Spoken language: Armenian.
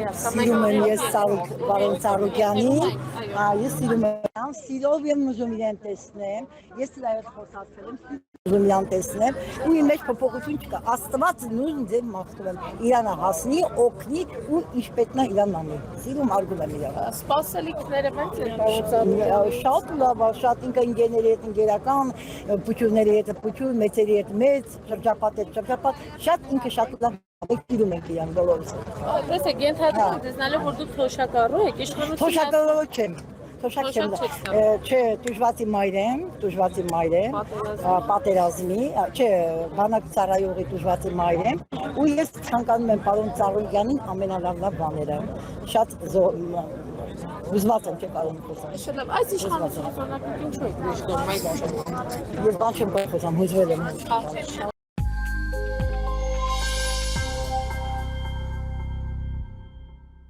Սիրում եմ ես Վարոն Սարոկյանին, ես սիրում եմ, սիրով եմ ուզում իրեն տեսնեմ, ես իրայով խոսացել եմ, ուզում իրան տեսնեմ, ու իմ մեջ փոփոխություն չկա, Աստված նույն ձև մաղթում եմ, իրանը հասնի, օգնի ու ինչ պետք է իրան անի, սիրում արգում եմ իրան։ Սպասելիքները մեծ են Վարոն Սարոկյանի։ Շատ լավ, շատ ինքը ընկերների հետ ընկերական, փուչուրների հետ փուչուր, մեծերի հետ մեծ, շրջապատ հետ շրջապատ, շատ ինքը շատ լավ Սիրում ենք իրան բոլորս։ Տեսեք, ենթադրում դեզնալով, որ դուք թոշակառու եք, իշխանությունը… Թոշակառու չեմ, թոշակ չեմ, չէ, տուժվածի մայր եմ, պատերազմի, չէ, բանակ ծառայողի տուժվածի մայր եմ, ու ես ցանկանում եմ պարոն Սարոկյանին ամենալավ բաները, շատ հուզված եմ, չէ, պարոն խոսամ։ Այս իշխանությունը զոնակում ինչու եք միշտում, Ես բան չեմ խոսամ, հուզվել եմ։